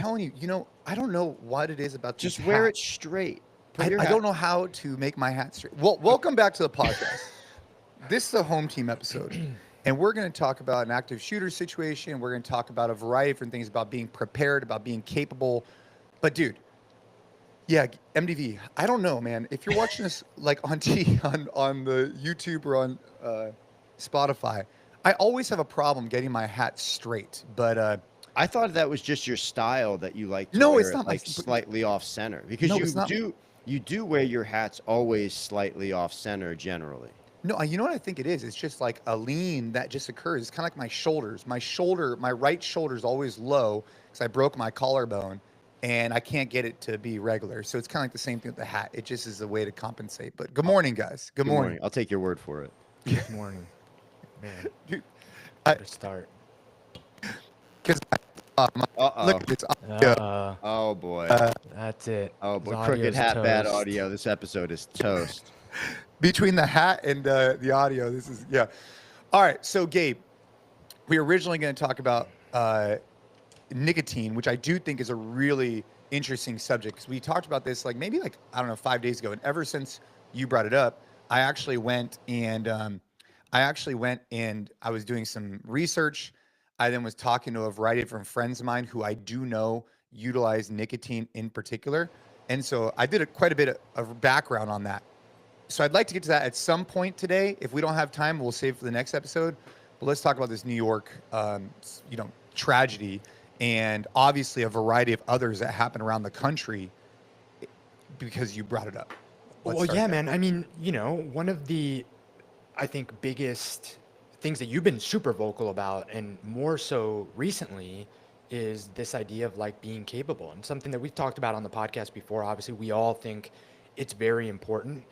telling you, I don't know what it is about these Just wear it hats. straight. Put I, your I hat. don't know how to make my hat straight. Well, welcome back to the podcast. This is a home team episode, and we're going to talk about an active shooter situation. We're going to talk about a variety of different things about being prepared, about being capable. But dude, yeah, MDV. I don't know, man. If you're watching this like on on the YouTube or on Spotify, I always have a problem getting my hat straight. But I thought that was just your style that you like to no, wear it's it not my. like slightly off center because No, it's not. you do wear your hats always slightly off center generally. No, you know what I think it is? It's just like a lean that just occurs. It's kind of like my shoulders. My right shoulder is always low because I broke my collarbone and I can't get it to be regular. So it's kind of like the same thing with the hat. It just is a way to compensate. But good morning, guys. Good Good morning. morning. I'll take your word for it. Good morning, man. Dude, Where to start? because Uh-oh. look, it's audio. Oh boy. That's it. Oh boy. His Crooked audio's hat, bad toast. audio. This episode is toast. Between the hat and the audio, this is, yeah. All right. So, Gabe, we were originally going to talk about nicotine, which I do think is a really interesting subject because we talked about this like maybe like, I don't know, 5 days ago. And ever since you brought it up, I actually went and I was doing some research. I then was talking to a variety of different friends of mine who I do know utilize nicotine in particular. And so I did quite a bit of background on that. So I'd like to get to that at some point today. If we don't have time, we'll save for the next episode. But let's talk about this New York, tragedy, and obviously a variety of others that happen around the country because you brought it up. Let's Well, start yeah, there. man. I mean, one of the, I think, biggest things that you've been super vocal about, and more so recently, is this idea of like being capable, and something that we've talked about on the podcast before. Obviously, we all think it's very important.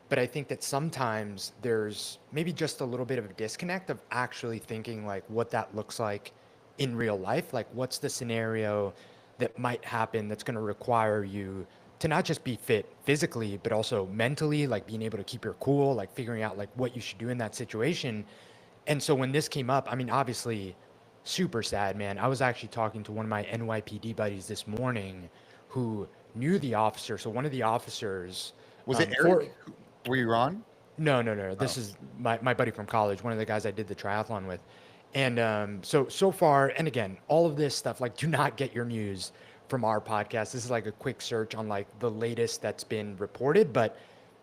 But I think that sometimes there's maybe just a little bit of a disconnect of actually thinking like what that looks like in real life. Like what's the scenario that might happen that's going to require you to not just be fit physically, but also mentally, like being able to keep your cool, like figuring out like what you should do in that situation. And so when this came up, I mean, obviously super sad, man. I was actually talking to one of my NYPD buddies this morning who knew the officer. So one of the officers, Was it for- Eric? Were you on? no. This is my buddy from college, one of the guys I did the triathlon with. And so far, and again, all of this stuff, like, do not get your news from our podcast. This is like a quick search on like the latest that's been reported. But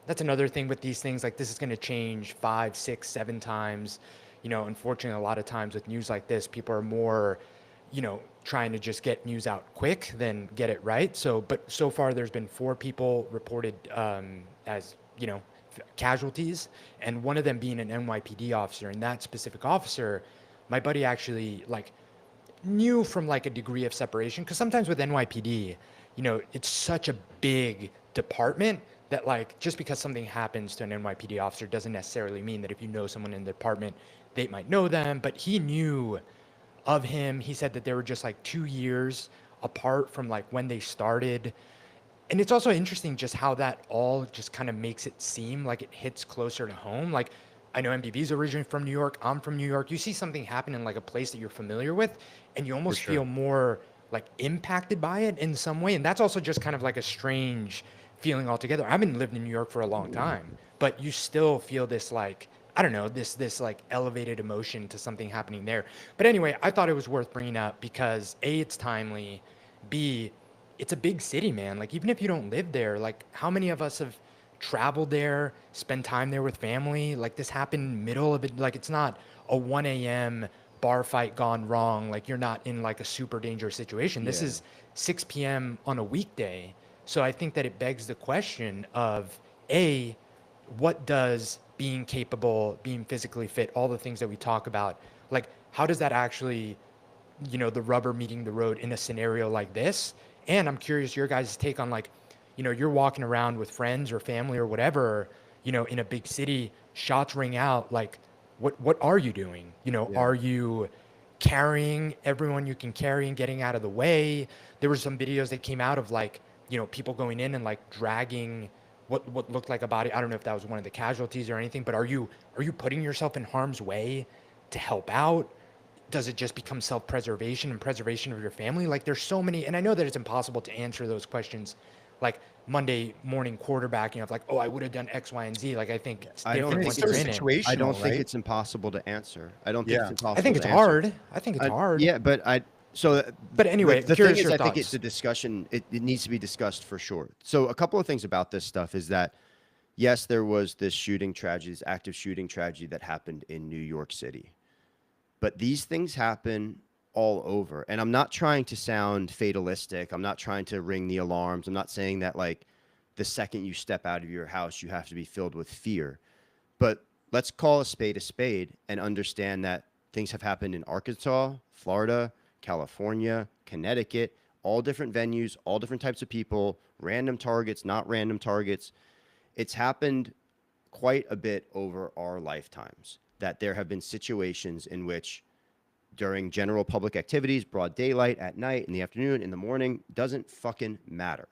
that's another thing with these things. Like, this is going to change 5, 6, 7 times. Unfortunately, a lot of times with news like this, people are more, trying to just get news out quick than get it right. But so far, there's been 4 people reported as, casualties, and one of them being an NYPD officer. And that specific officer, my buddy actually like knew from like a degree of separation, because sometimes with NYPD, it's such a big department that like just because something happens to an NYPD officer doesn't necessarily mean that if you know someone in the department, they might know them. But he knew of him. He said that they were just like 2 years apart from like when they started. And it's also interesting just how that all just kind of makes it seem like it hits closer to home. Like, I know MDV's originally from New York. I'm from New York. You see something happen in like a place that you're familiar with, and you almost feel more like impacted by it in some way. And that's also just kind of like a strange feeling altogether. I haven't lived in New York for a long time, but you still feel this like, I don't know, this like elevated emotion to something happening there. But anyway, I thought it was worth bringing up because A, it's timely. B, it's a big city, man. Like, even if you don't live there, like, how many of us have traveled there, spent time there with family? Like, this happened middle of it. Like, it's not a 1 a.m. bar fight gone wrong. Like, you're not in like a super dangerous situation. This is 6 p.m. on a weekday. So I think that it begs the question of, A, what does being capable, being physically fit, all the things that we talk about, like, how does that actually, the rubber meeting the road in a scenario like this? And I'm curious your guys' take on like, you're walking around with friends or family or whatever, in a big city, shots ring out. Like, what are you doing? Are you carrying everyone you can carry and getting out of the way? There were some videos that came out of like, people going in and like dragging what looked like a body. I don't know if that was one of the casualties or anything, but are you putting yourself in harm's way to help out? does it just become self-preservation and preservation of your family? Like there's so many, and I know that it's impossible to answer those questions like Monday morning quarterbacking of like, oh, I would have done X, Y, and Z. Like I think it's I don't different think once it's you're so in it. situational, I don't think right? it's impossible to answer. I don't think Yeah. it's impossible I think it's to answer. hard. I think it's hard. Yeah, but But anyway, the thing curious is, your I think thoughts. it's a discussion. It needs to be discussed for sure. So a couple of things about this stuff is that, yes, there was this shooting tragedy, this active shooting tragedy that happened in New York City. But these things happen all over. And I'm not trying to sound fatalistic. I'm not trying to ring the alarms. I'm not saying that like the second you step out of your house, you have to be filled with fear. But let's call a spade and understand that things have happened in Arkansas, Florida, California, Connecticut, all different venues, all different types of people, random targets, not random targets. It's happened quite a bit over our lifetimes that there have been situations in which during general public activities, broad daylight, at night, in the afternoon, in the morning, doesn't fucking matter.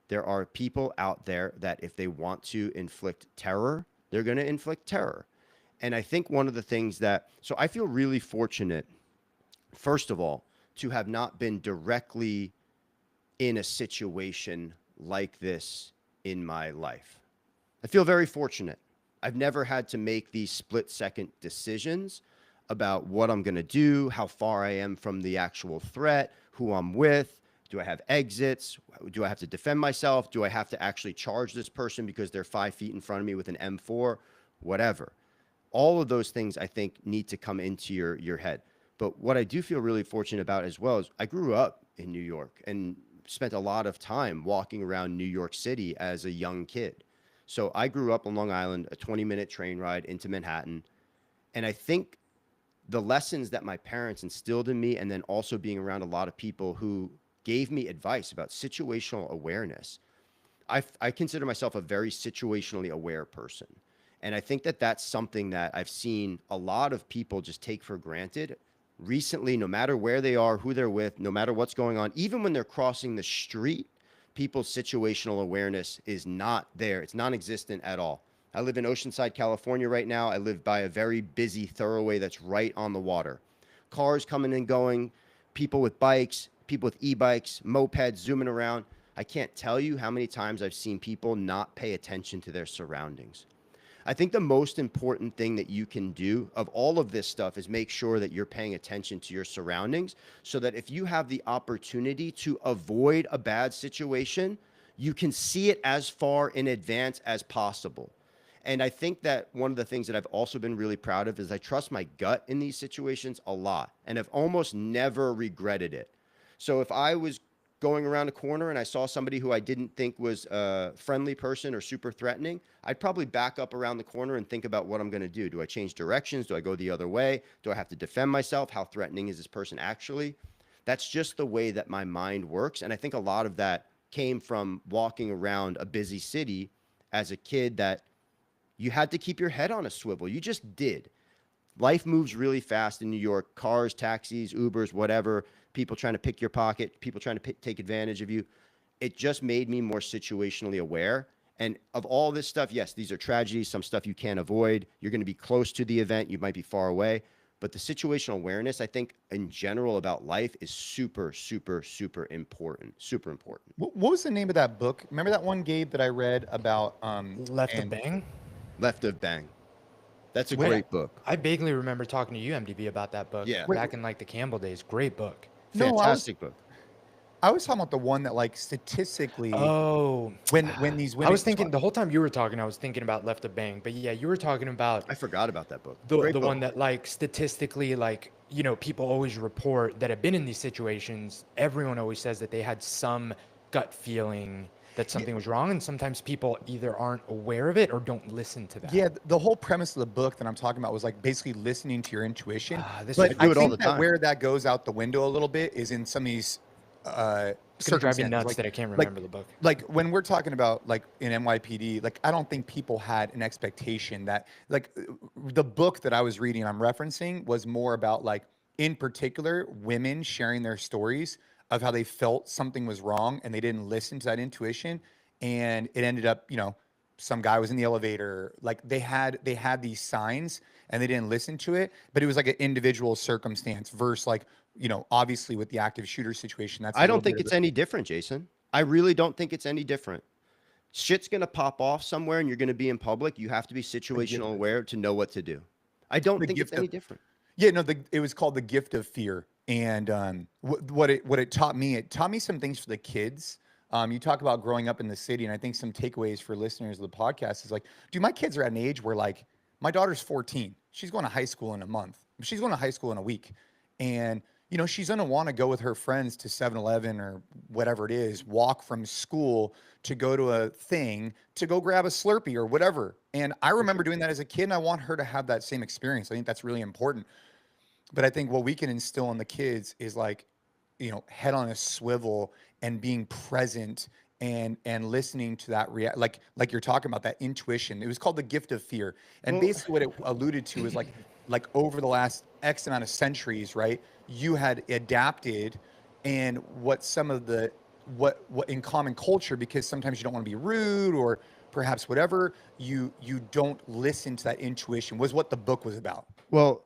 There are people out there that if they want to inflict terror, they're going to inflict terror. And I think one of the things that, so I feel really fortunate, first of all, to have not been directly in a situation like this in my life. I feel very fortunate. I've never had to make these split-second decisions about what I'm going to do, how far I am from the actual threat, who I'm with. Do I have exits? Do I have to defend myself? Do I have to actually charge this person because they're 5 feet in front of me with an M4? Whatever. All of those things, I think, need to come into your head. But what I do feel really fortunate about as well is I grew up in New York and spent a lot of time walking around New York City as a young kid. So I grew up on Long Island, a 20-minute train ride into Manhattan. And I think the lessons that my parents instilled in me, and then also being around a lot of people who gave me advice about situational awareness, I consider myself a very situationally aware person. And I think that that's something that I've seen a lot of people just take for granted recently, no matter where they are, who they're with, no matter what's going on, even when they're crossing the street, people's situational awareness is not there. It's non-existent at all. I live in Oceanside, California right now. I live by a very busy thoroughway that's right on the water. Cars coming and going, people with bikes, people with e-bikes, mopeds zooming around. I can't tell you how many times I've seen people not pay attention to their surroundings. I think the most important thing that you can do of all of this stuff is make sure that you're paying attention to your surroundings so that if you have the opportunity to avoid a bad situation, you can see it as far in advance as possible. And I think that one of the things that I've also been really proud of is I trust my gut in these situations a lot and have almost never regretted it. So if I was going around a corner and I saw somebody who I didn't think was a friendly person or super threatening, I'd probably back up around the corner and think about what I'm going to do. Do I change directions? Do I go the other way? Do I have to defend myself? How threatening is this person actually? That's just the way that my mind works. And I think a lot of that came from walking around a busy city as a kid, that you had to keep your head on a swivel. You just did. Life moves really fast in New York. Cars, taxis, Ubers, whatever. People trying to pick your pocket. People trying to take advantage of you. It just made me more situationally aware. And of all this stuff, yes, these are tragedies, some stuff you can't avoid. You're going to be close to the event. You might be far away. But the situational awareness, I think, in general about life is super, super, super important. Super important. What was the name of that book? Remember that one, Gabe, that I read about Left of Bang? Left of Bang. That's a Wait, great book. I vaguely remember talking to you, MDB, about that book. Yeah. Back in like the Campbell days. Great book. No, Fantastic book. I was talking about the one that, like, statistically, Oh, when these women, I was thinking the whole time you were talking, I was thinking about Left of Bang. But yeah, you were talking about I forgot about that book. the Great book. one that, like, statistically, like, you know, people always report that have been in these situations. Everyone always says that they had some gut feeling that something was wrong, and sometimes people either aren't aware of it or don't listen to that. yeah, the whole premise of the book that I'm talking about was like basically listening to your intuition. This But is- I do I it all think the that time. where that goes out the window a little bit is in some of these It's gonna drive me circumstances. nuts Like, that I can't like, remember the book. like when we're talking about like in NYPD, like I don't think people had an expectation that like the book that I was reading, I'm referencing, was more about like in particular women sharing their stories of how they felt something was wrong and they didn't listen to that intuition, and it ended up, you know, some guy was in the elevator. Like they had these signs and they didn't listen to it, but it was like an individual circumstance versus like, obviously with the active shooter situation, that's a I little don't think bit of it's any different, Jason. I really don't think it's any different. Shit's going to pop off somewhere and you're going to be in public. You have to be situational aware to know what to do. I don't the think it's gift any of, different. yeah, no, it was called the gift of fear. And what it taught me some things for the kids. You talk about growing up in the city, and I think some takeaways for listeners of the podcast is like, dude, my kids are at an age where like my daughter's 14. She's going to high school in a month. She's going to high school in a week. And, she's going to want to go with her friends to 7-Eleven or whatever it is, walk from school to go to a thing, to go grab a Slurpee or whatever. And I remember doing that as a kid, and I want her to have that same experience. I think that's really important. But I think what we can instill in the kids is like, head on a swivel and being present and listening to that like you're talking about that intuition. It was called the gift of fear. And basically what it alluded to is like over the last X amount of centuries, right? You had adapted, and what some of the what in common culture, because sometimes you don't want to be rude or perhaps whatever, you don't listen to that intuition, was what the book was about. Well,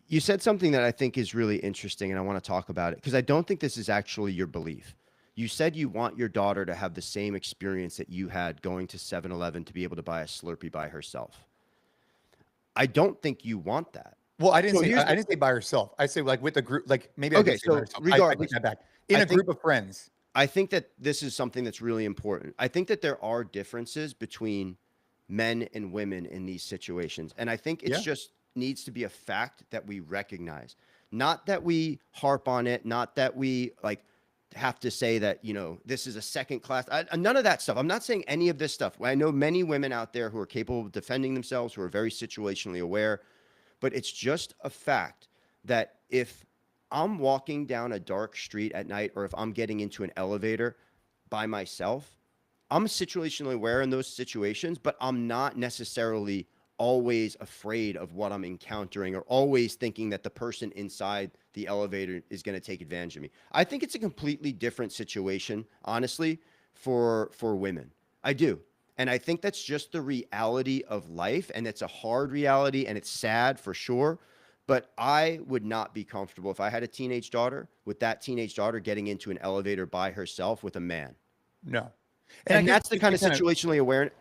you said something that I think is really interesting, and I want to talk about it because I don't think this is actually your belief. You said you want your daughter to have the same experience that you had going to 7-Eleven to be able to buy a Slurpee by herself. I don't think you want that. Well, I didn't say by herself. I say like with a group, like maybe Okay, I did say by so herself. regardless, I take that back. In a group of friends. I think that this is something that's really important. I think that there are differences between men and women in these situations. And I think it's just needs to be a fact that we recognize. Not that we harp on it, not that we like have to say that, this is a second class. None of that stuff. I'm not saying any of this stuff. I know many women out there who are capable of defending themselves, who are very situationally aware. But it's just a fact that if I'm walking down a dark street at night, or if I'm getting into an elevator by myself, I'm situationally aware in those situations, but I'm not necessarily always afraid of what I'm encountering or always thinking that the person inside the elevator is going to take advantage of me. I think it's a completely different situation, honestly, for women. I do. And I think that's just the reality of life. And it's a hard reality and it's sad for sure. But I would not be comfortable if I had a teenage daughter with that teenage daughter getting into an elevator by herself with a man. No. And that's the kind of situationally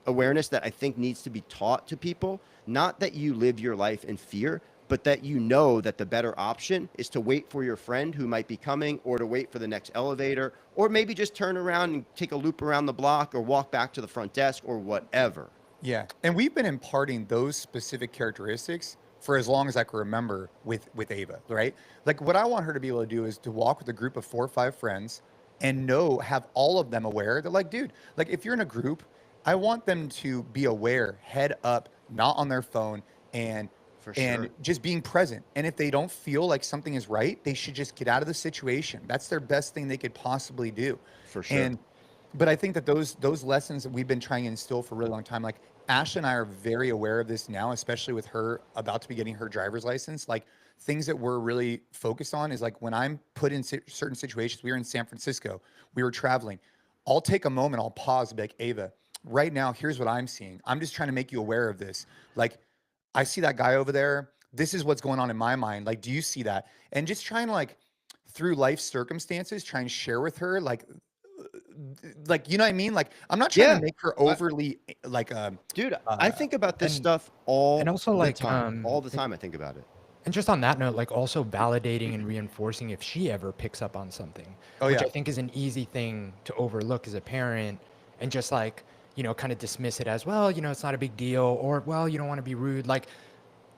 awareness that I think needs to be taught to people. Not that you live your life in fear, but that you know that the better option is to wait for your friend who might be coming, or to wait for the next elevator, or maybe just turn around and take a loop around the block or walk back to the front desk or whatever. Yeah. And we've been imparting those specific characteristics for as long as I can remember with Ava, right? Like what I want her to be able to do is to walk with a group of 4 or 5 friends and have all of them aware. They're like, dude, like if you're in a group, I want them to be aware, head up, not on their phone, and just being present. And if they don't feel like something is right, they should just get out of the situation. That's their best thing they could possibly do. For sure. But I think that those lessons that we've been trying to instill for a really long time, like Ash and I are very aware of this now, especially with her about to be getting her driver's license. Like things that we're really focused on is like when I'm put in certain situations, we were in San Francisco, we were traveling. I'll take a moment, I'll pause and be like, Ava, right now, here's what I'm seeing. I'm just trying to make you aware of this. Like, I see that guy over there. This is what's going on in my mind. Like, do you see that? And just trying to like, through life circumstances, try and share with her, like, you know what I mean? Like, I'm not trying to make her overly like, dude, I think about this stuff all the time. All the time I think about it. And just on that note, like also validating and reinforcing if she ever picks up on something, which I think is an easy thing to overlook as a parent, and just like, kind of dismiss it as, well, it's not a big deal, or, well, you don't want to be rude. Like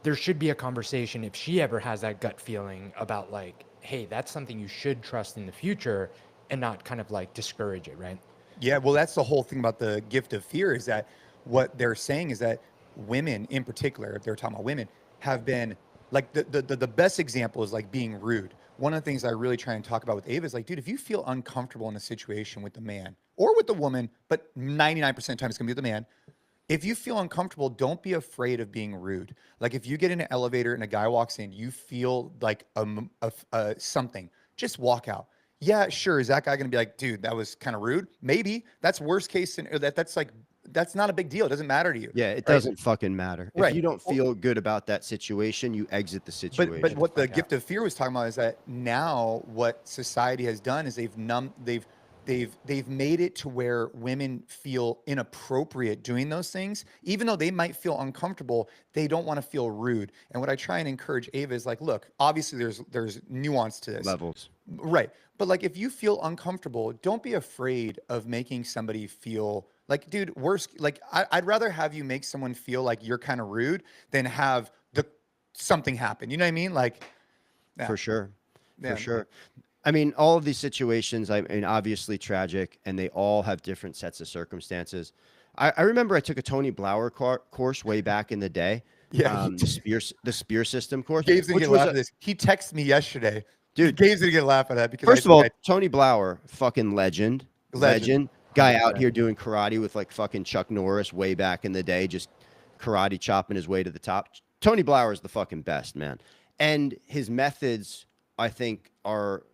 there should be a conversation if she ever has that gut feeling about like, hey, that's something you should trust in the future, and not kind of like discourage it, right? Yeah, well, that's the whole thing about the gift of fear, is that what they're saying is that women in particular, if they're talking about women, have been like the best example is like being rude. One of the things I really try and talk about with Ava is like, dude, if you feel uncomfortable in a situation with the man or with the woman, but 99% of the time it's gonna be with the man. If you feel uncomfortable, don't be afraid of being rude. Like if you get in an elevator and a guy walks in, you feel like something, just walk out. Yeah, sure. Is that guy going to be like, dude, that was kind of rude? Maybe. That's worst case. That's like that's not a big deal. It doesn't matter to you. Yeah, it right? doesn't fucking matter. If Right. you don't feel good about that situation, you exit the situation. But what the gift of fear was talking about is that now what society has done is they've made it to where women feel inappropriate doing those things, even though they might feel uncomfortable. They don't want to feel rude. And what I try and encourage Ava is like, look, obviously there's nuance to this. Levels. Right. But like, if you feel uncomfortable, don't be afraid of making somebody feel like, dude, worst, like I'd rather have you make someone feel like you're kind of rude than have something happen. You know what I mean? Like, yeah. For sure. Yeah. For sure. I mean, all of these situations, I mean, obviously tragic, and they all have different sets of circumstances. I remember I took a Tony Blauer course way back in the day. Yeah. The spear system course. Gabe's gonna get laugh at this. He texted me yesterday. Dude, Gabe's gonna get a laugh at that because first of all, Tony Blauer, fucking legend. Guy out here doing karate with like fucking Chuck Norris way back in the day, just karate chopping his way to the top. Tony Blauer is the fucking best, man. And his methods, I think,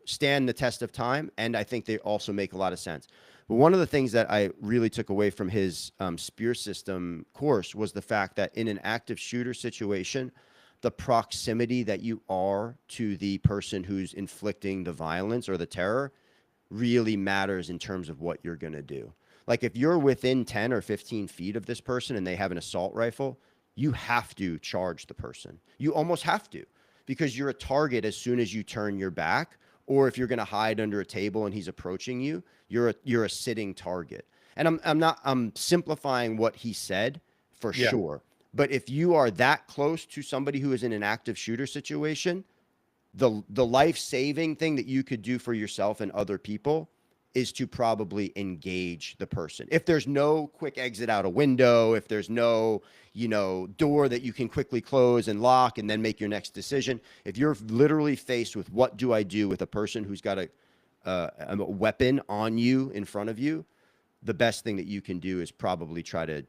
stand the test of time, and I think they also make a lot of sense. But one of the things that I really took away from his spear system course was the fact that in an active shooter situation, the proximity that you are to the person who's inflicting the violence or the terror really matters in terms of what you're going to do. Like if you're within 10 or 15 feet of this person and they have an assault rifle, you have to charge the person. You almost have to, because you're a target as soon as you turn your back, or if you're going to hide under a table and he's approaching you, you're a sitting target. And I'm simplifying what he said for sure. But if you are that close to somebody who is in an active shooter situation, the life-saving thing that you could do for yourself and other people is to probably engage the person. If there's no quick exit out a window, if there's no, door that you can quickly close and lock and then make your next decision, if you're literally faced with what do I do with a person who's got a weapon on you in front of you, the best thing that you can do is probably try to.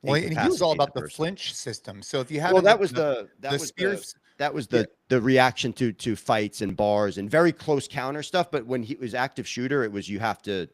Well, and he was all about the flinch system. So if you have, that was the reaction to fights and bars and very close counter stuff. But when he was active shooter, it was you have to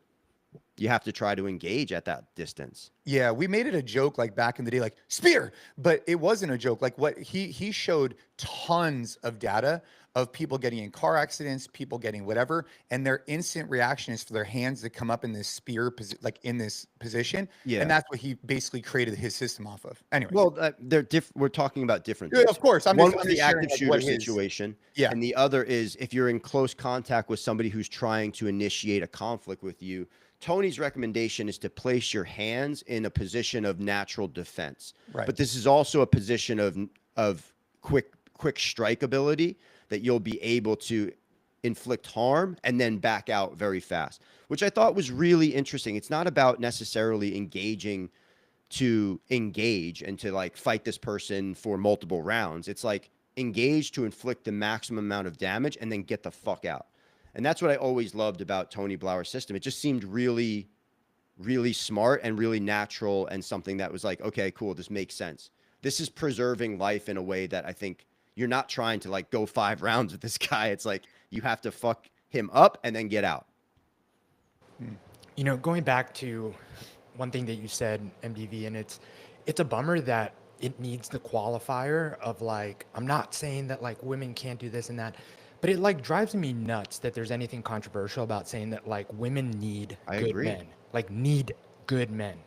try to engage at that distance. Yeah, we made it a joke like back in the day, like spear, but it wasn't a joke. Like what he showed tons of data of people getting in car accidents, people getting whatever, and their instant reaction is for their hands to come up in this spear, like in this position. Yeah, and that's what he basically created his system off of. Anyway, well, they're we're talking about different things. Yeah, of course. One was the active shooter situation, and the other is if you're in close contact with somebody who's trying to initiate a conflict with you. Tony's recommendation is to place your hands in a position of natural defense. Right. But this is also a position of quick strike ability that you'll be able to inflict harm and then back out very fast, which I thought was really interesting. It's not about necessarily engaging to engage and to like fight this person for multiple rounds. It's like engage to inflict the maximum amount of damage and then get the fuck out. And that's what I always loved about Tony Blauer's system. It just seemed really, really smart and really natural and something that was like, okay, cool, this makes sense. This is preserving life in a way that I think you're not trying to like go 5 rounds with this guy. It's like you have to fuck him up and then get out. Going back to one thing that you said, MDV, and it's a bummer that it needs the qualifier of like, I'm not saying that like women can't do this and that, but it like drives me nuts that there's anything controversial about saying that like women need good men, like need good men.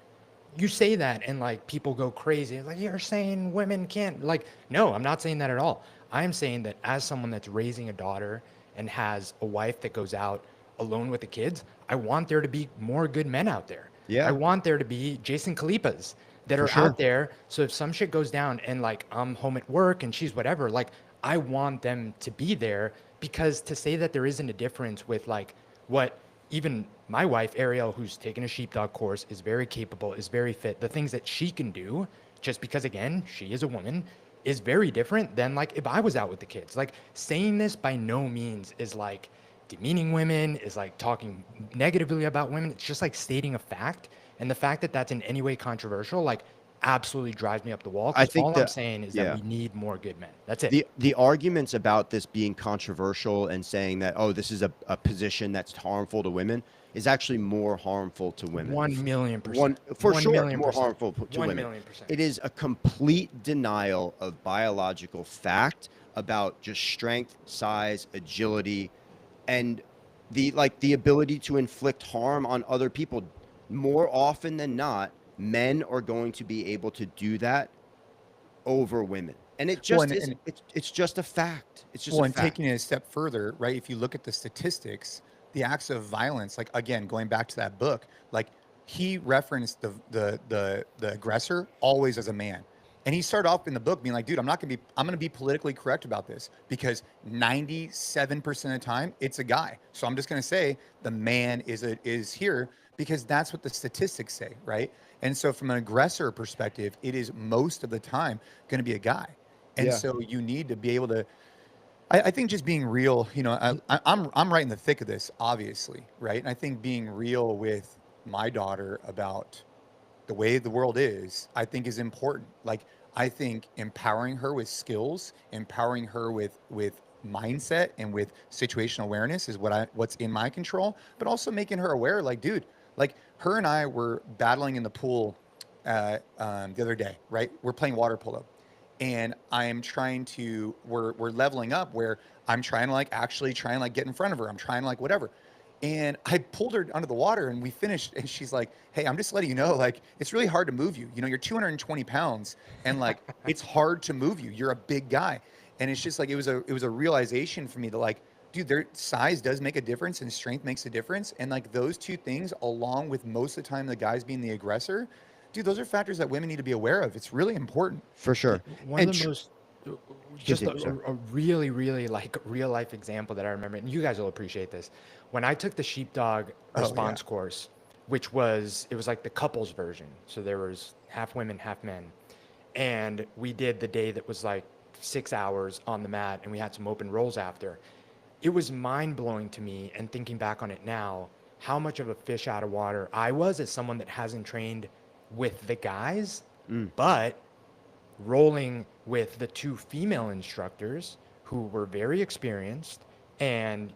You say that and like people go crazy. Like you're saying women can't, like, no, I'm not saying that at all. I'm saying that as someone that's raising a daughter and has a wife that goes out alone with the kids, I want there to be more good men out there. Yeah. I want there to be Jason Khalipas that are out there. So if some shit goes down and like I'm home at work and she's whatever, like I want them to be there, because to say that there isn't a difference with like what even my wife, Ariel, who's taken a sheepdog course, is very capable, is very fit. The things that she can do, just because, again, she is a woman, is very different than like if I was out with the kids. Like saying this by no means is like demeaning women, is like talking negatively about women. It's just like stating a fact. And the fact that that's in any way controversial, like absolutely drives me up the wall. I Because think all I'm that, saying is yeah. that we need more good men. That's it. The arguments about this being controversial and saying that, oh, this is a position that's harmful to women is actually more harmful to women. 1,000,000%. For 1 sure, million more percent. harmful to 1 women. million percent. It is a complete denial of biological fact about just strength, size, agility, and the ability to inflict harm on other people. More often than not, men are going to be able to do that over women. And it Well, just is, it's just a fact. It's just well, a and fact. taking it a step further, right? If you look at the statistics, the acts of violence, like again, going back to that book, like he referenced the aggressor always as a man. And he started off in the book being like, dude, I'm gonna be politically correct about this because 97% of the time it's a guy. So I'm just gonna say the man is here because that's what the statistics say, right? And so from an aggressor perspective, it is most of the time gonna be a guy. And Yeah. so you need to be able to, I think just being real, I'm right in the thick of this, obviously, right? And I think being real with my daughter about the way the world is, I think is important. Like, I think empowering her with skills, empowering her with mindset and with situational awareness is what's in my control, but also making her aware, like, dude, like her and I were battling in the pool the other day, right? We're playing water polo and we're leveling up where I'm trying to like actually try and like get in front of her. I'm trying like whatever. And I pulled her under the water and we finished and she's like, hey, I'm just letting you know, like, it's really hard to move you. You know, you're 220 pounds and like, it's hard to move you. You're a big guy. And it's just like, it was a realization for me that like, dude, their size does make a difference and strength makes a difference. And like those two things, along with most of the time the guys being the aggressor, dude, those are factors that women need to be aware of. It's really important. For sure. One And of the most, just a really, really like real life example that I remember, and you guys will appreciate this. When I took the sheepdog response course, it was like the couples version. So there was half women, half men. And we did the day that was like 6 hours on the mat and we had some open rolls after. It was mind blowing to me, and thinking back on it now, how much of a fish out of water I was as someone that hasn't trained with the guys, but rolling with the two female instructors who were very experienced and,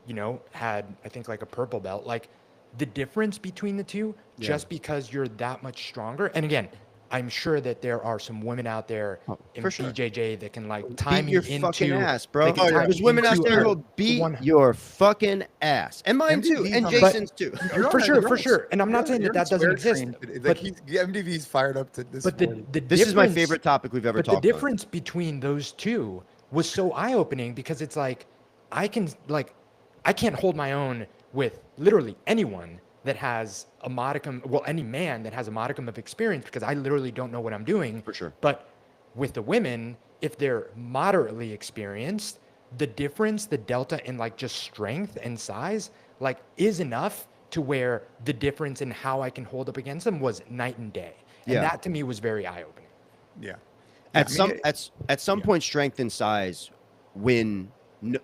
had, I think, like a purple belt. Like the difference between the two, just because you're that much stronger. And again, I'm sure that there are some women out there in BJJ that can like tie me your into fucking ass, bro. There's women out there who'll beat your fucking ass, and mine too, and Jason's too. For sure. And I'm not saying that doesn't exist. Like MDV's fired up to this. But this is my favorite topic we've ever talked about. But the difference between those two was so eye-opening because it's like I can't hold my own with literally anyone that has a modicum, any man that has a modicum of experience, because I literally don't know what I'm doing. For sure. But with the women, if they're moderately experienced, the difference, the delta in like just strength and size, like is enough to where the difference in how I can hold up against them was night and day. And that to me was very eye-opening. Yeah. At some point, strength and size win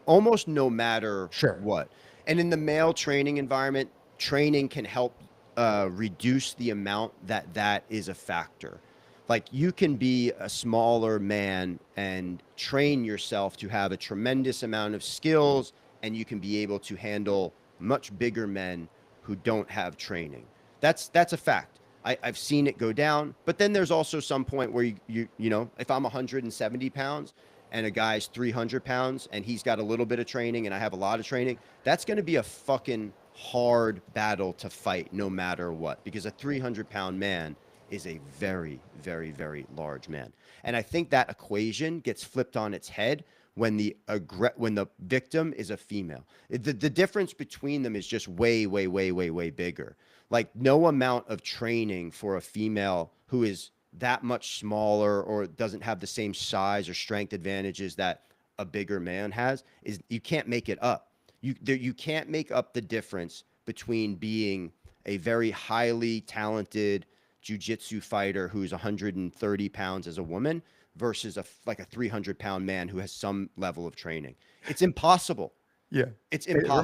almost no matter what. And in the male training environment, training can help reduce the amount that is a factor. Like you can be a smaller man and train yourself to have a tremendous amount of skills, and you can be able to handle much bigger men who don't have training. That's a fact. I've seen it go down, but then there's also some point where you know, if I'm 170 pounds and a guy's 300 pounds and he's got a little bit of training and I have a lot of training, that's going to be a fucking hard battle to fight no matter what, because a 300-pound man is a very, very, very large man. And I think that equation gets flipped on its head when the victim is a female. The difference between them is just way, way, way, way, way bigger. Like no amount of training for a female who is that much smaller or doesn't have the same size or strength advantages that a bigger man has, you can't make it up. You can't make up the difference between being a very highly talented jiu-jitsu fighter who's 130 pounds as a woman versus a 300-pound man who has some level of training. It's impossible. Yeah, it's impossible.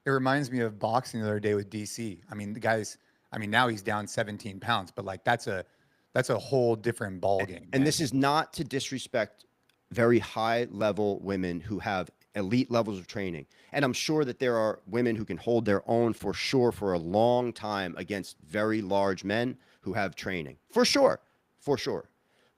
It reminds me of boxing the other day with DC. I mean, the guy's. I mean, now he's down 17 pounds, but like that's a that's a whole different ball game. And this is not to disrespect very high level women who have elite levels of training. And I'm sure that there are women who can hold their own for sure for a long time against very large men who have training. For sure. For sure.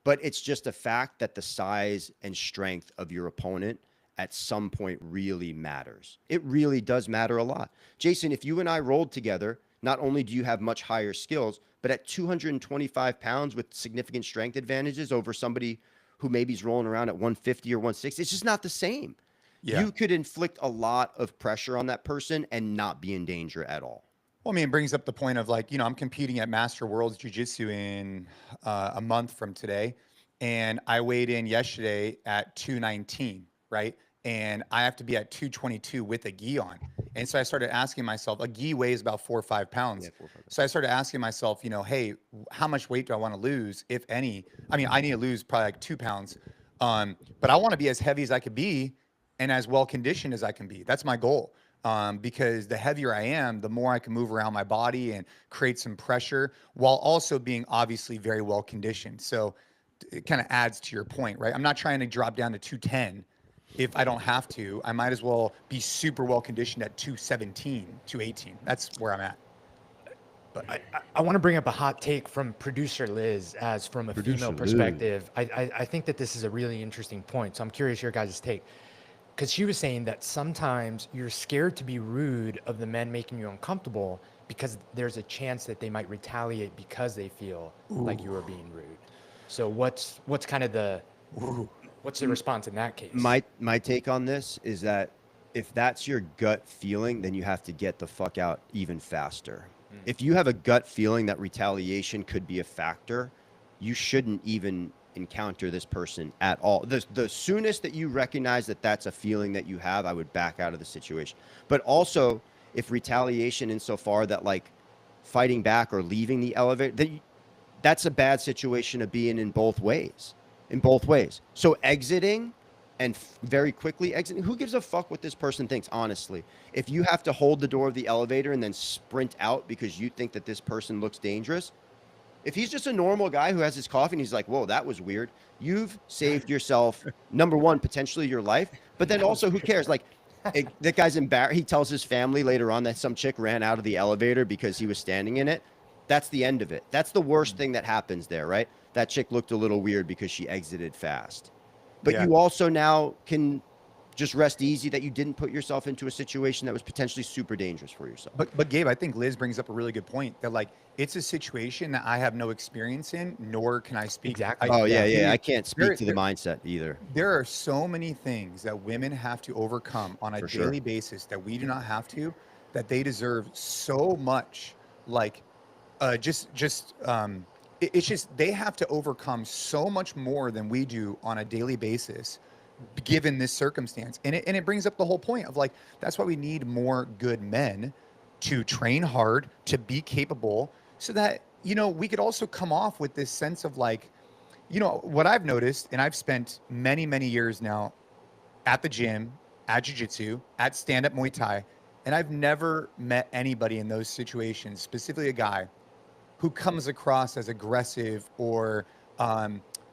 But it's just a fact that the size and strength of your opponent at some point really matters. It really does matter a lot. Jason, if you and I rolled together, not only do you have much higher skills, but at 225 pounds with significant strength advantages over somebody who maybe is rolling around at 150 or 160, it's just not the same. Yeah. You could inflict a lot of pressure on that person and not be in danger at all. Well, I mean, it brings up the point of like, I'm competing at Master Worlds Jiu-Jitsu in a month from today. And I weighed in yesterday at 219, right? And I have to be at 222 with a gi on. And so I started asking myself, a gi weighs about 4 or 5 pounds. Yeah, 4 or 5 pounds. So I started asking myself, hey, how much weight do I want to lose, if any? I mean, I need to lose probably like 2 pounds. But I want to be as heavy as I could be and as well conditioned as I can be. That's my goal. Because the heavier I am, the more I can move around my body and create some pressure while also being obviously very well conditioned. So it kind of adds to your point, right? I'm not trying to drop down to 210 if I don't have to. I might as well be super well conditioned at 217, 218. That's where I'm at. But I want to bring up a hot take from producer Liz, as from a female perspective. I think that this is a really interesting point. So I'm curious your guys' take. Because she was saying that sometimes you're scared to be rude of the men making you uncomfortable because there's a chance that they might retaliate because they feel like you are being rude. So what's kind of what's the response in that case? My take on this is that if that's your gut feeling, then you have to get the fuck out even faster. If you have a gut feeling that retaliation could be a factor, you shouldn't even encounter this person at all. The soonest that you recognize that that's a feeling that you have, I would back out of the situation. But also, if retaliation insofar that like fighting back or leaving the elevator, that's a bad situation to be in both ways. In both ways. So exiting and very quickly exiting, who gives a fuck what this person thinks, honestly? If you have to hold the door of the elevator and then sprint out because you think that this person looks dangerous, if he's just a normal guy who has his coffee and he's like, whoa, that was weird, you've saved yourself, number one, potentially your life, but then also who cares? Like, that guy's embarrassed. He tells his family later on that some chick ran out of the elevator because he was standing in it. That's the end of it. That's the worst thing that happens there, right? That chick looked a little weird because she exited fast. But you also now can just rest easy that you didn't put yourself into a situation that was potentially super dangerous for yourself. But Gabe, I think Liz brings up a really good point that like it's a situation that I have no experience in, nor can I speak. Exactly. I can't speak to the mindset either. There are so many things that women have to overcome on a daily basis that we do not have to, that they deserve so much. Like, it's just they have to overcome so much more than we do on a daily basis, given this circumstance. And it brings up the whole point of like, that's why we need more good men to train hard, to be capable, so that, we could also come off with this sense of like, what I've noticed, and I've spent many, many years now at the gym, at jiu-jitsu, at stand-up Muay Thai, and I've never met anybody in those situations, specifically a guy, who comes across as aggressive or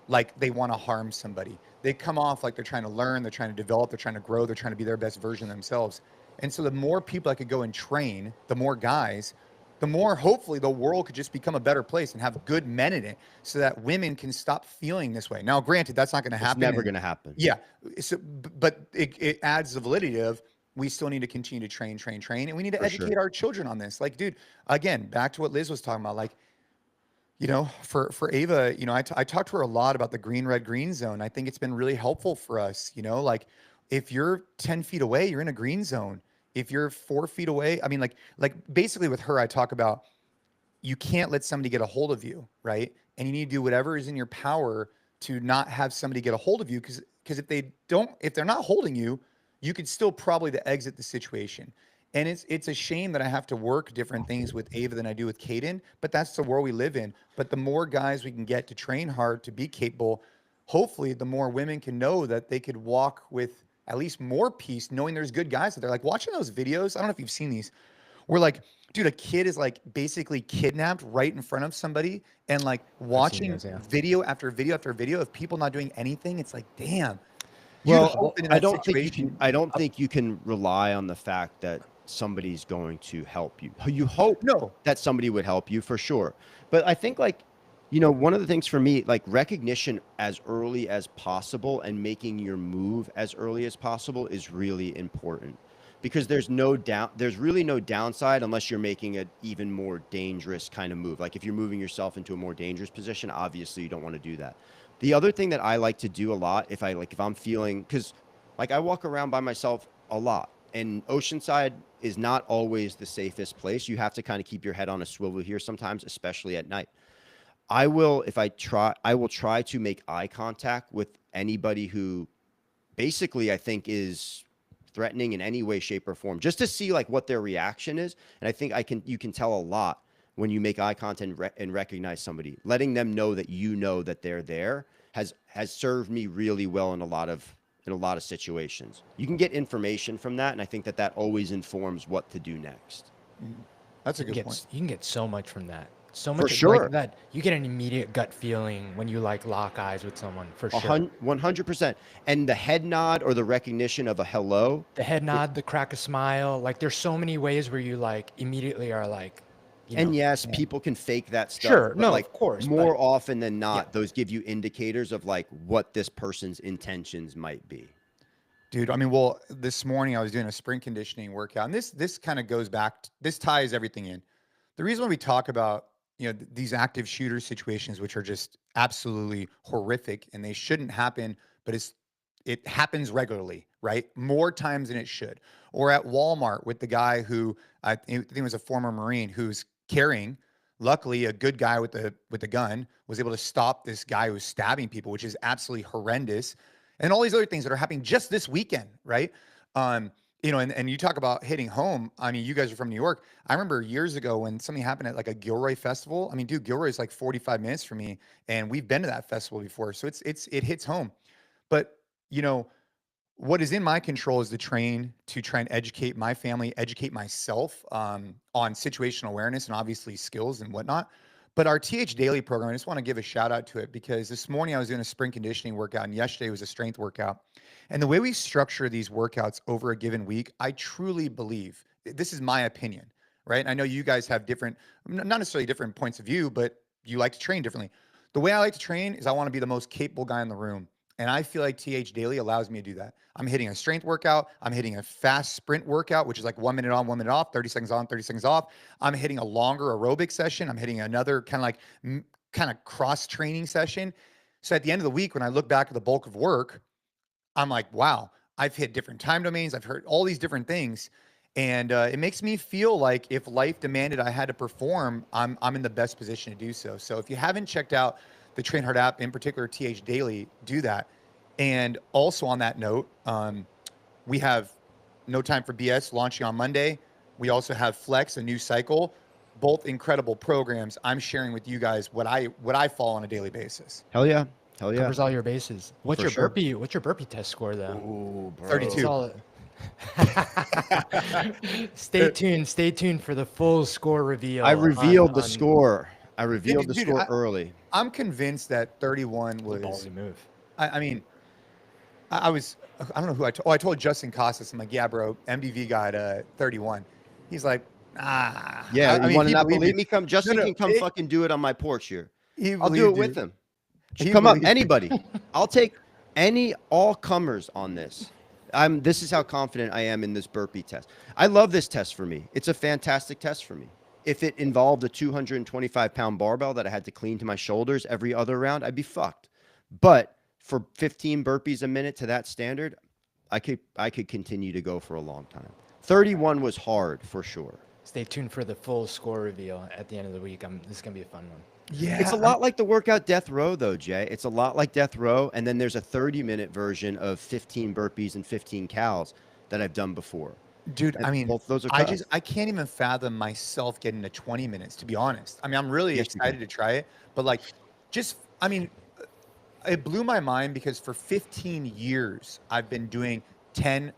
like they want to harm somebody. They come off like they're trying to learn, they're trying to develop, they're trying to grow, they're trying to be their best version of themselves. And so the more people I could go and train, the more guys, the more hopefully the world could just become a better place and have good men in it, so that women can stop feeling this way. Now, granted, that's not going to happen. It's never going to happen. Yeah. So, but it adds the validity of, we still need to continue to train, and we need to educate our children on this. Like, dude, again, back to what Liz was talking about, like, for Ava, I talked to her a lot about the green, red, green zone. I think it's been really helpful for us, like if you're 10 feet away, you're in a green zone. If you're 4 feet away, I mean, like basically with her, I talk about, you can't let somebody get a hold of you, right? And you need to do whatever is in your power to not have somebody get a hold of you. Because if they're not holding you, you could still probably to exit the situation. And it's a shame that I have to work different things with Ava than I do with Caden, but that's the world we live in. But the more guys we can get to train hard, to be capable, hopefully the more women can know that they could walk with at least more peace, knowing there's good guys out there. Like watching those videos, I don't know if you've seen these, where like dude, a kid is like basically kidnapped right in front of somebody and like I've seen watching those, yeah. video after video after video of people not doing anything. It's like, damn, you'd Well, hope that in I that don't think you situation. can. I don't think you can rely on the fact that somebody's going to help you. You hope No, that somebody would help you for sure, but I think like, one of the things for me, like recognition as early as possible and making your move as early as possible is really important, because there's really no downside unless you're making an even more dangerous kind of move. Like if you're moving yourself into a more dangerous position, obviously you don't want to do that. The other thing that I like to do a lot, if I'm feeling, because like I walk around by myself a lot, and Oceanside is not always the safest place. You have to kind of keep your head on a swivel here sometimes, especially at night. I will try to make eye contact with anybody who basically I think is threatening in any way, shape, or form, just to see like what their reaction is. And I think you can tell a lot when you make eye contact and recognize somebody. Letting them know that that they're there has served me really well in a lot of situations. You can get information from that, and I think that always informs what to do next. that's a good point. You can get so much from that. So For much sure. like that. You get an immediate gut feeling when you like lock eyes with someone, for sure. 100%. And the head nod or the recognition of a hello. The head nod, the crack a smile. Like there's so many ways where you like immediately are like, And yes, people can fake that stuff. Sure, but, no, like, of course, More but- often than not, those give you indicators of like what this person's intentions might be. Dude, I mean, well, this morning I was doing a sprint conditioning workout, and this kind of goes back. This ties everything in. The reason why we talk about these active shooter situations, which are just absolutely horrific, and they shouldn't happen, but it happens regularly, right? More times than it should. Or at Walmart with the guy who I think was a former Marine who's carrying. Luckily, a good guy with a gun was able to stop this guy who was stabbing people, which is absolutely horrendous. And all these other things that are happening just this weekend, right? And you talk about hitting home. I mean, you guys are from New York. I remember years ago when something happened at like a Gilroy festival. I mean, dude, Gilroy is like 45 minutes from me, and we've been to that festival before, so it hits home. But what is in my control is to try and educate my family, educate myself on situational awareness and obviously skills and whatnot. But our TH Daily program, I just want to give a shout out to it because this morning I was doing a sprint conditioning workout and yesterday was a strength workout. And the way we structure these workouts over a given week, I truly believe, this is my opinion, right? And I know you guys have different, not necessarily different points of view, but you like to train differently. The way I like to train is I want to be the most capable guy in the room. And I feel like TH Daily allows me to do that. I'm hitting a strength workout. I'm hitting a fast sprint workout, which is like 1 minute on, 1 minute off, 30 seconds on, 30 seconds off. I'm hitting a longer aerobic session. I'm hitting another kind of cross training session. So at the end of the week, when I look back at the bulk of work, I'm like, wow, I've hit different time domains. I've heard all these different things. And it makes me feel like if life demanded I had to perform, I'm in the best position to do so. So if you haven't checked out the Train Hard app, in particular TH Daily, do that. And also on that note, we have No Time for BS launching on Monday. We also have Flex, a new cycle, both incredible programs. I'm sharing with you guys what I follow on a daily basis. Hell yeah. Hell yeah. Covers all your bases. What's For your sure. burpee? What's your burpee test score though? Ooh, bro. 32. It's all- Stay tuned. Stay tuned for the full score reveal. I revealed the on score. I revealed the Dude, score early. I'm convinced that 31 was. ballsy move. I mean, I don't know who I told. Oh, I told Justin Costas. I'm like, yeah, bro, MDV got 31. He's like, ah. Yeah, I you want to he not believed believe it. me? Come, Justin No, can come it- fucking do it on my porch here. He I'll do it believed with him. He Come up, believed it. anybody. I'll take all comers on this. This is how confident I am in this burpee test. I love this test for me. It's a fantastic test for me. If it involved a 225-pound barbell that I had to clean to my shoulders every other round, I'd be fucked. But for 15 burpees a minute to that standard, I could continue to go for a long time. 31 was hard for sure. Stay tuned for the full score reveal at the end of the week. This is gonna be a fun one. Yeah, It's a lot like the workout Death Row, though, Jay. It's a lot like Death Row, and then there's a 30-minute version of 15 burpees and 15 cows that I've done before. dude. And I mean, both those are I tough. can't even fathom myself getting to 20 minutes. To be honest, I mean, I'm really Yes, you excited to try it, but like, I mean, it blew my mind because for 15 years I've been doing 10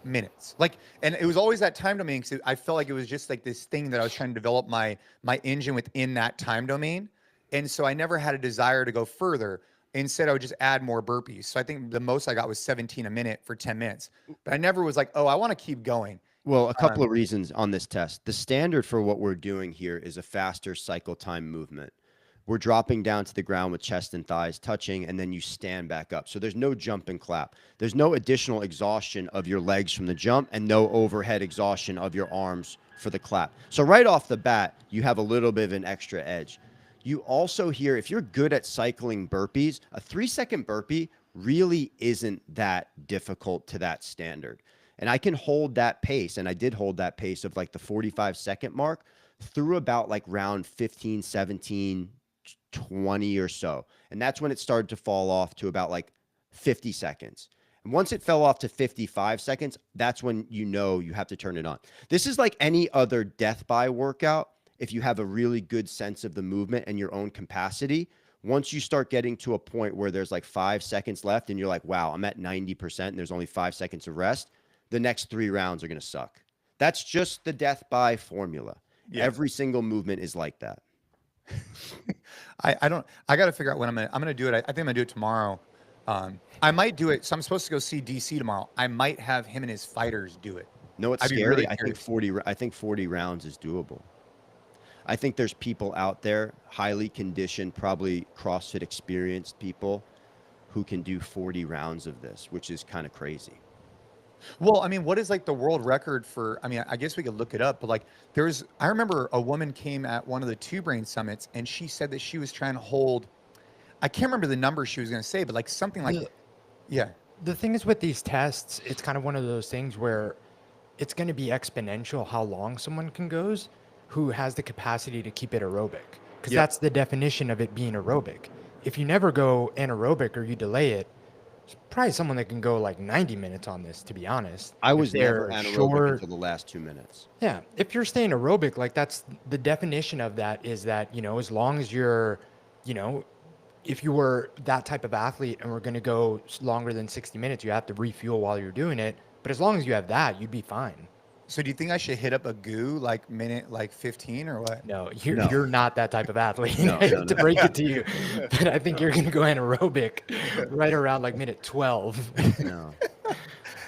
minutes. Like, and it was always that time domain because I felt like it was just like this thing that I was trying to develop my engine within that time domain. And so I never had a desire to go further. Instead, I would just add more burpees. So I think the most I got was 17 a minute for 10 minutes. But I never was like, oh, I want to keep going. Well, a couple of reasons on this test. The standard for what we're doing here is a faster cycle time movement. We're dropping down to the ground with chest and thighs touching, and then you stand back up. So there's no jump and clap. There's no additional exhaustion of your legs from the jump and no overhead exhaustion of your arms for the clap. So right off the bat, you have a little bit of an extra edge. You also hear, if you're good at cycling burpees, a 3-second burpee really isn't that difficult to that standard. And I can hold that pace, and I did hold that pace of like the 45-second mark through about like round 15, 17, 20 or so. And that's when it started to fall off to about like 50 seconds. And once it fell off to 55 seconds, that's when you know you have to turn it on. This is like any other death by workout. If you have a really good sense of the movement and your own capacity, once you start getting to a point where there's like 5 seconds left and you're like, wow, I'm at 90% and there's only 5 seconds of rest, the next 3 rounds are going to suck. That's just the death by formula. Yeah. Every single movement is like that. I got to figure out when I'm going to do it. I think I'm going to do it tomorrow. I might do it. So I'm supposed to go see DC tomorrow. I might have him and his fighters do it. No, it's scary. Really, I think 40 rounds is doable. I think there's people out there, highly conditioned, probably CrossFit experienced people who can do 40 rounds of this, which is kind of crazy. Well, I mean, what is like the world record for, I mean, I guess we could look it up, but like I remember a woman came at one of the Two Brain summits and she said that she was trying to hold, I can't remember the number she was going to say, but like something like, yeah. The thing is with these tests, it's kind of one of those things where it's going to be exponential how long someone can goes who has the capacity to keep it aerobic. Because that's the definition of it being aerobic. If you never go anaerobic or you delay it, it's probably someone that can go like 90 minutes on this, to be honest. I was never anaerobic until the last 2 minutes. Yeah. If you're staying aerobic, like that's the definition of that is that, you know, as long as you're, you know, if you were that type of athlete and we're going to go longer than 60 minutes, you have to refuel while you're doing it. But as long as you have that, you'd be fine. So do you think I should hit up a goo like minute like 15 or what? No, you're not that type of athlete. To break it to you, but I think you're going to go anaerobic right around like minute 12. No,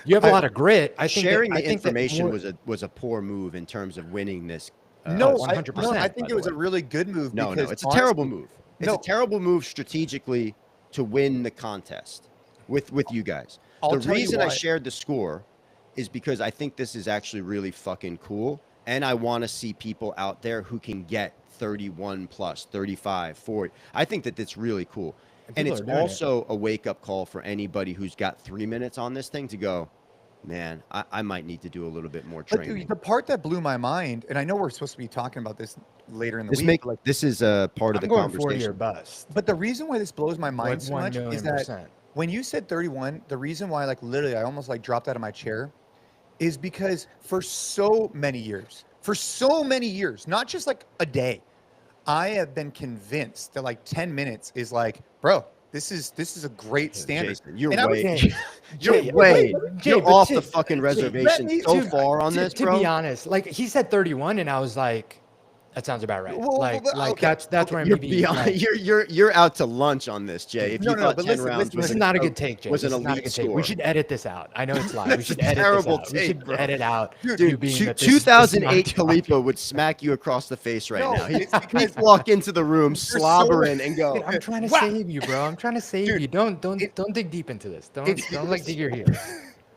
you have a lot of grit. I think sharing the information was a poor move in terms of winning this. No, 100%. I think it was a really good move. No, it's a terrible move. It's a terrible move strategically to win the contest with you guys. The reason I shared the score is because I think this is actually really fucking cool. And I want to see people out there who can get 31 plus, 35, 40. I think that that's really cool. And it's also a wake-up call for anybody who's got 3 minutes on this thing to go, man, I might need to do a little bit more training. But the part that blew my mind, and I know we're supposed to be talking about this later in the week. This is a part of the conversation. 40 or bust. But the reason why this blows my mind so much is that when you said 31, the reason why like literally I almost like dropped out of my chair is because for so many years, not just like a day, I have been convinced that like 10 minutes is like, bro, this is a great standard. Jason, you're off the fucking reservation so far on this, bro. To be honest, like he said 31 and I was like, that sounds about right. That's where I'm beyond. You're out to lunch on this, Jay. If you thought 10 rounds, this is not a good take, Jay. Was an elite score. We should edit this out. I know it's live. We should edit this out. We should edit out. Dude, 2008 Khalipa would smack you across the face right now. He'd walk into the room slobbering and go. Dude, I'm trying to save you, bro. I'm trying to save you. Don't dig deep into this. Don't like dig your heels.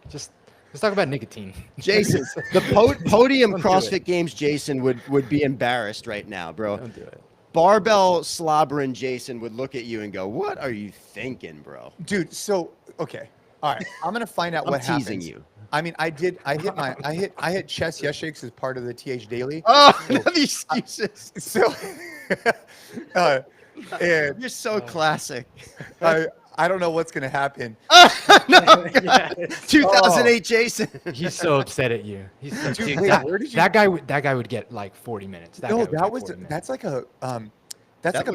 Just. Let's talk about nicotine. Jason, the podium CrossFit Games Jason would be embarrassed right now, bro. Don't do it. Barbell slobbering Jason would look at you and go, "What are you thinking, bro?" Dude, so okay. All right. I'm gonna find out what happens. I'm teasing you. I mean, I hit chest yes shakes as part of the TH Daily. Oh, no, the excuses. So and you're so classic. I don't know what's going to happen. 2008 Jason. He's so upset at you. He's so, dude, that guy would get like 40 minutes. That's like a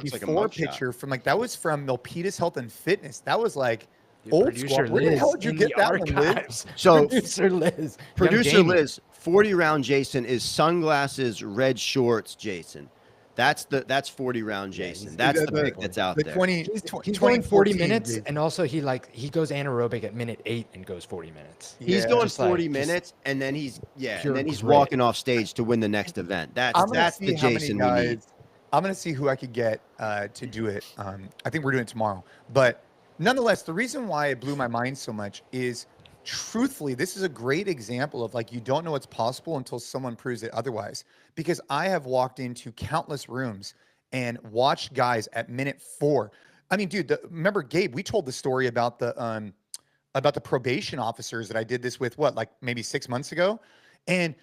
before picture from like that was from Milpitas Health and Fitness. That was like Dude, Old producer school. Where the Liz hell did you in get the that one, Liz? archives. So Producer Liz. Young producer Jamie. Liz, 40 round Jason is sunglasses, red shorts, Jason. That's 40 round Jason. That's the pick that's out The there. 20, He's 20 going 40 2014, minutes, dude. and also he goes anaerobic at minute 8 and goes 40 minutes. He's Yeah. going Just like- 40 just minutes, and then he's pure he's grit. walking off stage to win the next event. I'm gonna That's see the how many Jason we need. guys. I'm gonna see who I could get to do it. I think we're doing it tomorrow. But nonetheless, the reason why it blew my mind so much is, truthfully, this is a great example of like you don't know what's possible until someone proves it otherwise. Because I have walked into countless rooms and watched guys at minute 4. I mean, dude, remember Gabe? We told the story about the probation officers that I did this with. What, like maybe 6 months ago, and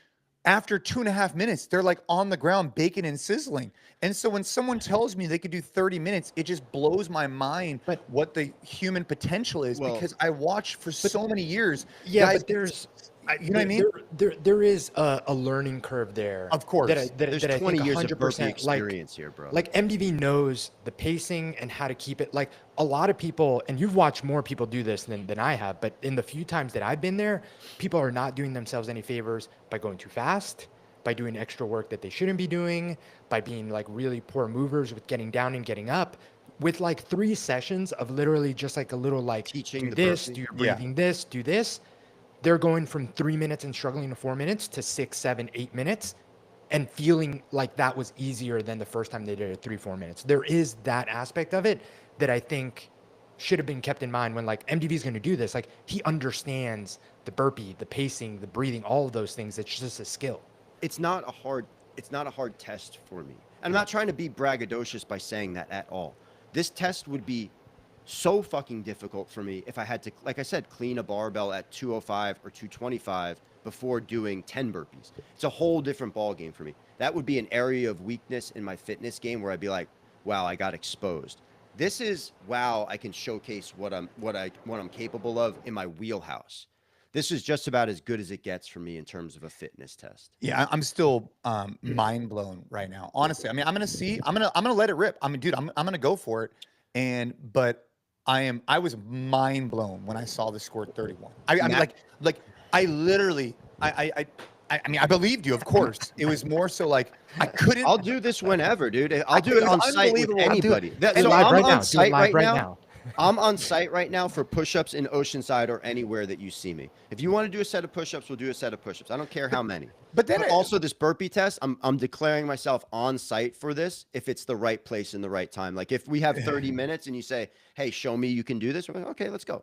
after 2.5 minutes, they're like on the ground, baking and sizzling. And so when someone tells me they could do 30 minutes, it just blows my mind what the human potential is, Well, because I watched for so many years. Yeah, guys, but there's, you know what I mean? There is a learning curve there. Of course. There's that I 20 think years of 100%, burpee experience here, bro. Like MDV knows the pacing and how to keep it. Like a lot of people, and you've watched more people do this than I have, but in the few times that I've been there, people are not doing themselves any favors by going too fast, by doing extra work that they shouldn't be doing, by being like really poor movers with getting down and getting up, with like 3 sessions of literally just like a little like Teaching do the this, burpee. do your Yeah. breathing, this, do this. They're going from 3 minutes and struggling to 4 minutes to 6, 7, 8 minutes and feeling like that was easier than the first time they did it 3-4 minutes. There is that aspect of it that I think should have been kept in mind when like MDV is going to do this. Like he understands the burpee, the pacing, the breathing, all of those things. It's just a skill. It's not a hard test for me. I'm not trying to be braggadocious by saying that at all. This test would be so fucking difficult for me if I had to, like I said, clean a barbell at 205 or 225 before doing 10 burpees. It's a whole different ball game for me. That would be an area of weakness in my fitness game where I'd be like, wow, I got exposed. This is, wow, I can showcase what I'm capable of in my wheelhouse. This is just about as good as it gets for me in terms of a fitness test. Yeah, I'm still mind blown right now. Honestly, I mean, I'm gonna let it rip. I mean, dude, I'm gonna go for it. But I was mind blown when I saw the score 31. I mean, like I literally, I mean, I believed you, of course. It was more so like I couldn't. I'll do this whenever, dude. I'll do it It's on site with unbelievable. I'll do it. anybody. Do it So live I'm right on now. Do it site live right right now. now. I'm on site right now for push-ups in Oceanside or anywhere that you see me. If you want to do a set of push-ups, we'll do a set of push-ups. I don't care how many. But then also this burpee test, I'm declaring myself on site for this if it's the right place and the right time. Like if we have 30 minutes and you say, "Hey, show me you can do this," we're like, "Okay, let's go."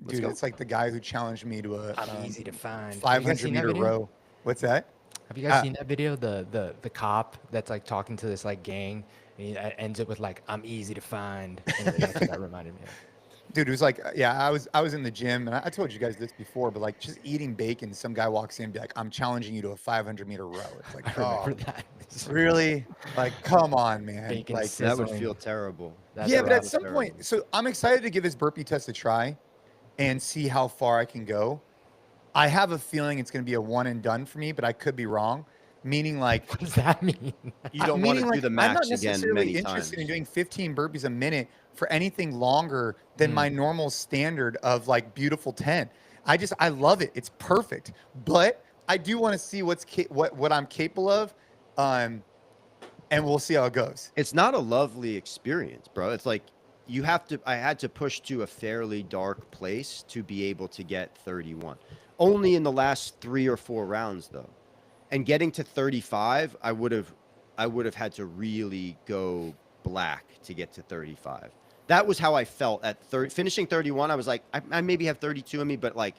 Dude, it's like the guy who challenged me to a I'm easy to find. Have you guys 500 seen that meter video? row. What's that? Have you guys seen that video? The cop that's like talking to this like gang, and he ends it with like, "I'm easy to find." And that's what that reminded me of. Dude, it was like, yeah, I was in the gym, and I told you guys this before, but like just eating bacon, some guy walks in and be like, "I'm challenging you to a 500 meter row." It's like, I oh, remember that. really? Like, come on, man. Bacon Like, That would Sizzling. feel terrible. That's yeah, but at rough. some point, so I'm excited to give this burpee test a try and see how far I can go. I have a feeling it's going to be a one and done for me, but I could be wrong. Meaning, like, What does that mean? You don't want to meaning, do the I'm max not again necessarily many interested times. in doing 15 burpees a minute for anything longer than my normal standard of like beautiful 10. I love it. It's perfect. But I do want to see what I'm capable of, and we'll see how it goes. It's not a lovely experience, bro. It's like I had to push to a fairly dark place to be able to get 31. Only in the last 3 or 4 rounds though. And getting to 35, I would have had to really go black to get to 35. That was how I felt at finishing 31. I was like, I maybe have 32 in me, but like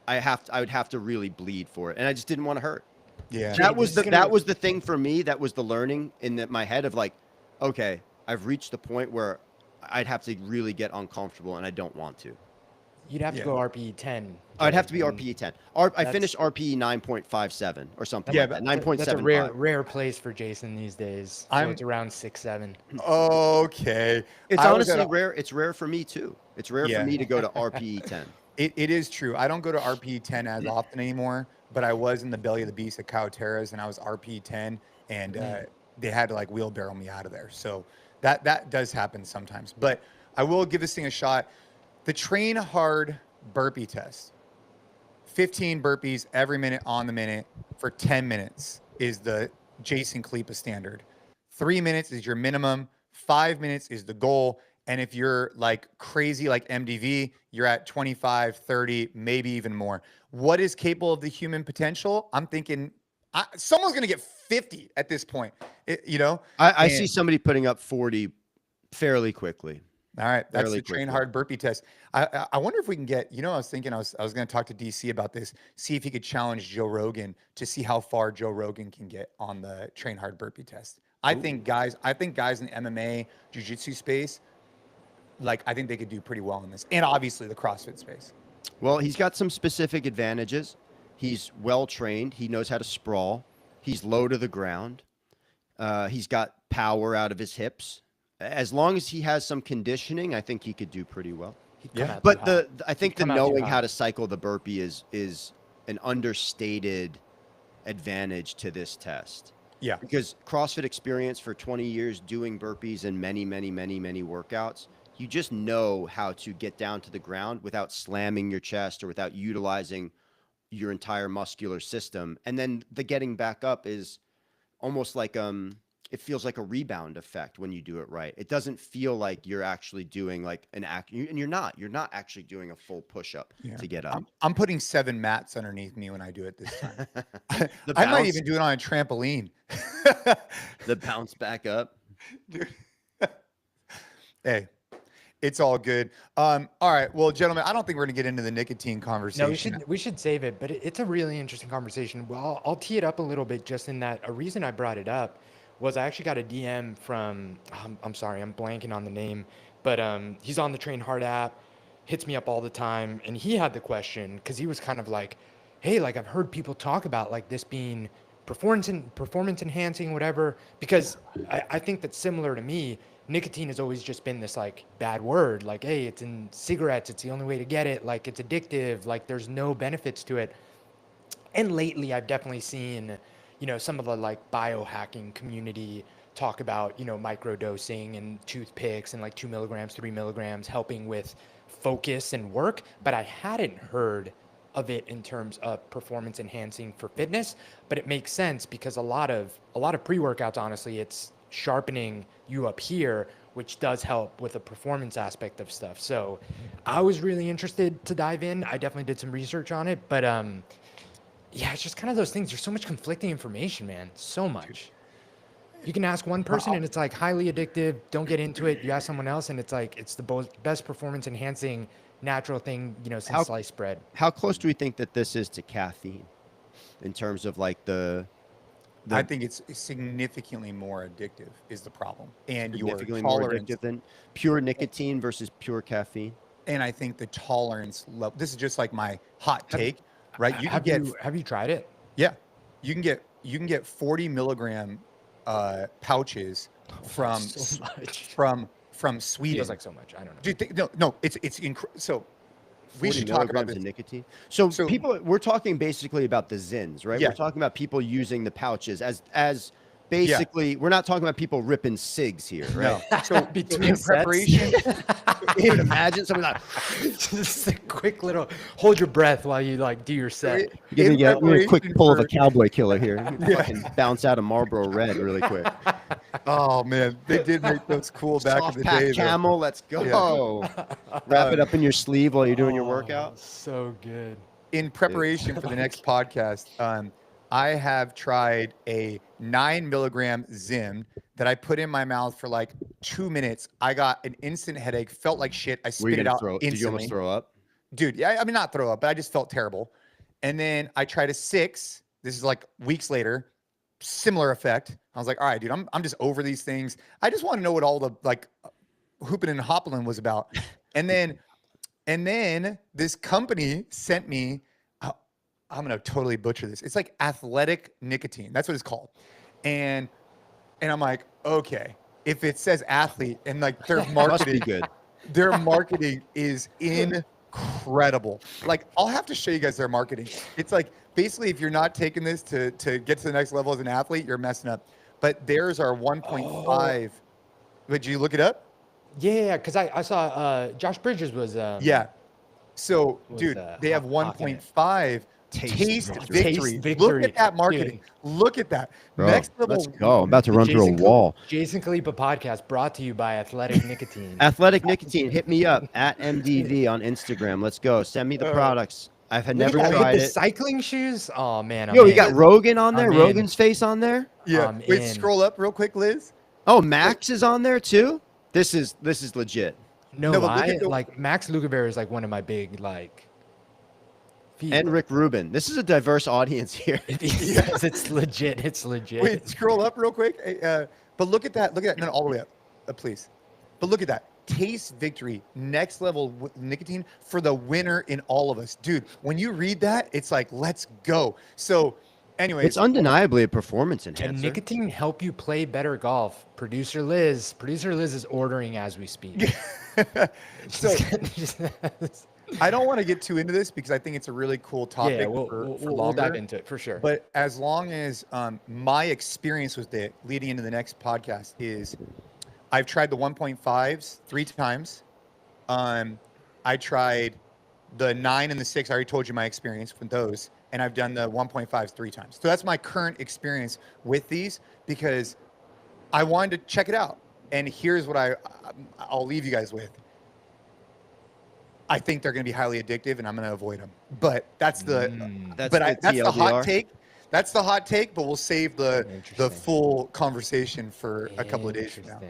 I would have to really bleed for it. And I just didn't want to hurt. Yeah. That was the thing for me. That was the learning in my head of like, okay, I've reached the point where I'd have to really get uncomfortable, and I don't want to. You'd have to Yeah. go RPE 10. I'd have to be and RPE 10. I that's- finished RPE 9.57 or something Yeah, like that. but That's a 9.75. rare place for Jason these days. So I'm- it's around 6-7. Okay. It's I was honestly at a- rare. It's rare for me too. It's rare Yeah. for me to go to RPE 10. It is true. I don't go to RPE 10 as often anymore, but I was in the belly of the beast at Cowterra's, and I was RPE 10, and they had to like wheelbarrow me out of there. So that does happen sometimes. But I will give this thing a shot. The train hard burpee test. 15 burpees every minute on the minute for 10 minutes is the Jason Khalipa standard. 3 minutes is your minimum. 5 minutes is the goal. And if you're like crazy like MDV, you're at 25, 30, maybe even more. What is capable of the human potential? I'm thinking someone's going to get 50 at this point, I see somebody putting up 40 fairly quickly. All right, that's Fairly the train quickly. hard burpee test. I wonder if we can get, I was thinking I was going to talk to DC about this, see if he could challenge Joe Rogan to see how far Joe Rogan can get on the train hard burpee test. I think guys in the MMA, jiu-jitsu space, like I think they could do pretty well in this. And obviously the CrossFit space. Well, he's got some specific advantages. He's well trained. He knows how to sprawl. He's low to the ground. He's got power out of his hips. As long as he has some conditioning, I think he could do pretty well. Yeah. But I think the come out too knowing hot. how to cycle the burpee is an understated advantage to this test. Yeah. Because CrossFit experience for 20 years doing burpees and many workouts, you just know how to get down to the ground without slamming your chest or without utilizing your entire muscular system. And then the getting back up is almost like it feels like a rebound effect when you do it right. It doesn't feel like you're actually doing like an act, and you're not actually doing a full push-up to get up. I'm putting 7 mats underneath me when I do it this time. The I might bounce- even do it on a trampoline. the bounce back up. Dude. Hey, it's all good. All right. Well, gentlemen, I don't think we're going to get into the nicotine conversation. No, we should save it, but it's a really interesting conversation. Well, I'll tee it up a little bit just in that a reason I brought it up was I actually got a DM from, I'm sorry, I'm blanking on the name, but he's on the Train Hard app, hits me up all the time, and he had the question because he was kind of like, hey, like I've heard people talk about like this being performance enhancing, whatever, because I think that similar to me, nicotine has always just been this like bad word, like, hey, it's in cigarettes, it's the only way to get it, like it's addictive, like there's no benefits to it. And lately I've definitely seen some of the like biohacking community talk about, microdosing and toothpicks and like 2 milligrams, 3 milligrams helping with focus and work. But I hadn't heard of it in terms of performance enhancing for fitness, but it makes sense because a lot of pre-workouts, honestly, it's sharpening you up here, which does help with the performance aspect of stuff. So I was really interested to dive in. I definitely did some research on it, but yeah, it's just kind of those things. There's so much conflicting information, man. So much. You can ask one person and it's like highly addictive. Don't get into it. You ask someone else and it's like it's the best performance enhancing natural thing, since sliced bread. How close do we think that this is to caffeine in terms of like the I think it's significantly more addictive is the problem. And your significantly more tolerance. addictive than pure nicotine versus pure caffeine? And I think the tolerance level, this is just like my hot take, right? You can Have you tried it? yeah, you can get 40 milligram pouches from So much. from Sweden. Feels like so much. I don't know. Do you think, no, it's so we 40 should talk about milligrams this. of nicotine. So people, we're talking basically about the Zins, right? Yeah. We're talking about people using the pouches as basically, we're not talking about people ripping cigs here, right? No. So Between in sets. preparation, You can imagine something like, Just a quick little hold your breath while you like do your set. give me a quick preparation pull of a for- cowboy killer here. Fucking bounce out a Marlboro Red really quick. oh man, they did make those cool back Soft in the pack day. though. camel, let's go. Wrap it up in your sleeve while you're doing your workout. So good. In preparation for the next podcast, I have tried a 9 milligram Zim that I put in my mouth for like 2 minutes. I got an instant headache, felt like shit. I Were you spit it gonna out throw? instantly. Did you almost throw up? Dude, yeah, I mean, not throw up, but I just felt terrible. And then I tried a 6. This is like weeks later, similar effect. I was like, all right, dude, I'm just over these things. I just want to know what all the like hooping and hoppling was about. And then this company sent me, I'm going to totally butcher this. It's like athletic nicotine. That's what it's called. And I'm like, okay, if it says athlete and like their Must be marketing, good. their marketing is incredible. Like I'll have to show you guys their marketing. It's like basically if you're not taking this to get to the next level as an athlete, you're messing up. But theirs are 1.5. But did you look it up? Yeah, because I saw Josh Bridges was Yeah. So, was dude, they have hawking it. 1.5 Taste taste victory. victory. Taste Look victory, at that marketing. dude. Look at that. Bro, Next let's level. go. I'm about to run through a wall. Jason Khalipa Podcast brought to you by Athletic Nicotine. Athletic Nicotine, hit me up at MDV on Instagram. Let's go. Send me the products. I've had Look never at that, with tried the it. cycling shoes. Oh man, Yo, I'm we in. got Rogan on there. I'm in. Rogan's face on there. Yeah. I'm Wait, in. scroll up real quick, Liz. Oh, Max is on there too. This is legit. No No, but look lie, at the- like Max Lugaver is like one of my big like. And Rick Rubin. This is a diverse audience here. Yes, it's legit. It's legit. Wait, scroll up real quick. But look at that. Look at that. No, all the way up, please. But look at that. Taste victory, next level nicotine for the winner in all of us. Dude, when you read that, it's like, let's go. So, anyways. It's undeniably a performance Can enhancer. nicotine help you play better golf? Producer Liz is ordering as we speak. So, I don't want to get too into this because I think it's a really cool topic yeah, for we'll longer. dive into it for sure. But as long as my experience with it leading into the next podcast is I've tried the 1.5s 3 times. I tried the 9 and the 6. I already told you my experience with those. And I've done the 1.5s 3 times. So that's my current experience with these because I wanted to check it out. And here's what I'll leave you guys with. I think they're going to be highly addictive, and I'm going to avoid them. But that's the That's that's the TLDR. hot take. That's the hot take. But we'll save the Interesting. full conversation for a couple of days from now.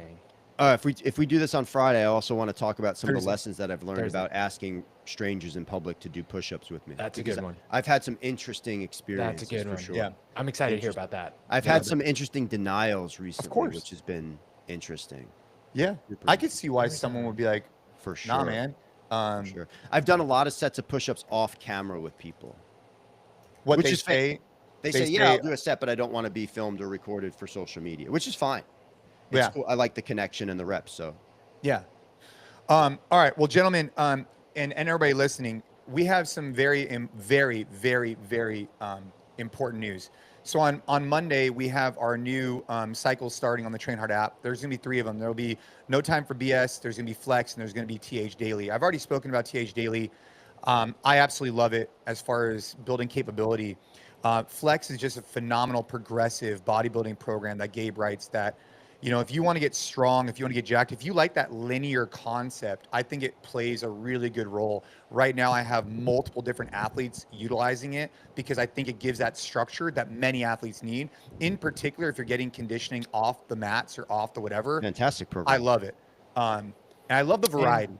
Interesting. If we do this on Friday, I also want to talk about some of Thursday. the lessons that I've learned Thursday. about asking strangers in public to do push-ups with me. That's a Because good one. I've had some interesting experiences. That's a good for one. Sure. Yeah. I'm excited to hear about that. I've had some interesting denials recently, course. which has been interesting Yeah, I could see why someone would be like, for sure. "Nah, man." Sure. I've done a lot of sets of push-ups off camera with people. What Which they is fa- say, They They say, "Yeah, I'll say- do a set, but I don't want to be filmed or recorded for social media," which is fine. It's Yeah. cool. I like the connection and the reps. So yeah. All right, well, gentlemen, and everybody listening, we have some very, very important news. So on Monday, we have our new cycle starting on the Train Hard app. There's going to be 3 of them. There'll be No Time for BS, there's going to be Flex, and there's going to be TH Daily. I've already spoken about TH Daily. I absolutely love it as far as building capability. Flex is just a phenomenal progressive bodybuilding program that Gabe writes that, you know, if you want to get strong, if you want to get jacked, if you like that linear concept, I think it plays a really good role. Right now, I have multiple different athletes utilizing it because I think it gives that structure that many athletes need. In particular, if you're getting conditioning off the mats or off the whatever, fantastic program. I love it. And I love the variety.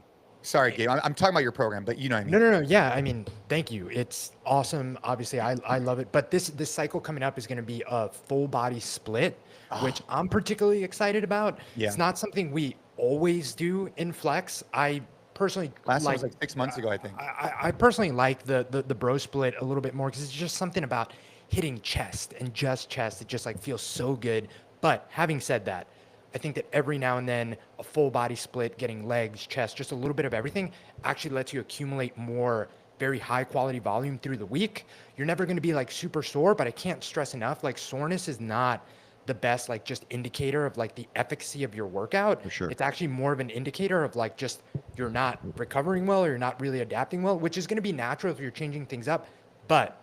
Sorry, Gabe, I'm talking about your program, but you know what I mean. No. Yeah, I mean, thank you. It's awesome. Obviously, I love it. But this cycle coming up is going to be a full body split, which I'm particularly excited about. Yeah. It's not something we always do in Flex. I personally Last one like. was like 6 months ago, I think. I personally like the bro split a little bit more because it's just something about hitting chest and just chest. It just like feels so good. But having said that, I think that every now and then a full body split, getting legs, chest, just a little bit of everything actually lets you accumulate more very high quality volume through the week. You're never going to be like super sore, but I can't stress enough, like soreness is not the best like just indicator of like the efficacy of your workout. For sure. It's actually more of an indicator of like just you're not recovering well or you're not really adapting well, which is going to be natural if you're changing things up. But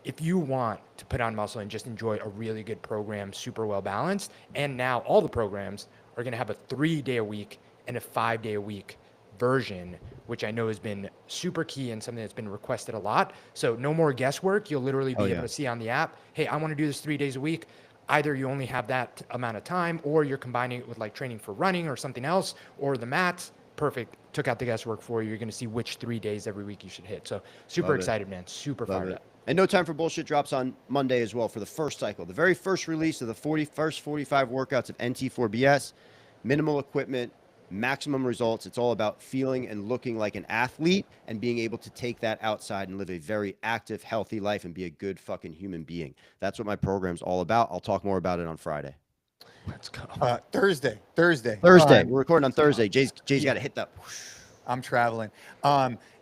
if you want to put on muscle and just enjoy a really good program, super well balanced, and now all the programs are going to have a 3-day a week and a 5-day a week version, which I know has been super key and something that's been requested a lot. So no more guesswork. You'll literally be able to see on the app, hey, I want to do this 3 days a week. Either you only have that amount of time or you're combining it with like training for running or something else or the mats. Perfect. Took out the guesswork for you. You're going to see which 3 days every week you should hit. So super Love it. excited, man. Super Love fired it. up. And No Time for Bullshit drops on Monday as well for the first cycle. The very first release of the first 45 workouts of NT4BS. Minimal equipment, maximum results. It's all about feeling and looking like an athlete and being able to take that outside and live a very active, healthy life and be a good fucking human being. That's what my program's all about. I'll talk more about it on Friday. Let's go. Thursday. Thursday. We're recording on Thursday. Jay's got to hit that. I'm traveling.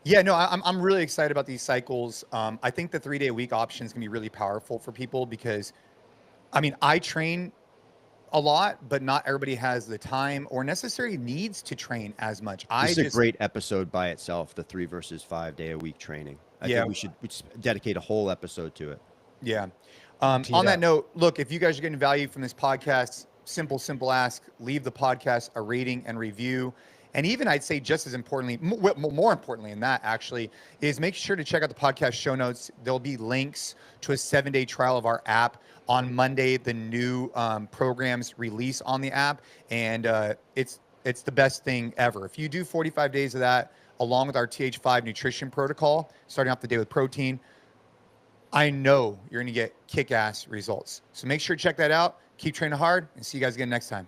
Yeah, no, I'm really excited about these cycles. I think the 3-day a week option is gonna be really powerful for people because, I mean, I train a lot, but not everybody has the time or necessary needs to train as much. This is a great episode by itself, the 3 versus 5 day a week training. I think we should dedicate a whole episode to it. Yeah. On that note, look, if you guys are getting value from this podcast, simple ask, leave the podcast a rating and review. And even I'd say just as importantly, more importantly than that actually, is make sure to check out the podcast show notes. There'll be links to a 7-day trial of our app. On Monday, the new programs release on the app, and it's the best thing ever. If you do 45 days of that, along with our TH5 nutrition protocol, starting off the day with protein, I know you're going to get kick-ass results. So make sure to check that out. Keep training hard, and see you guys again next time.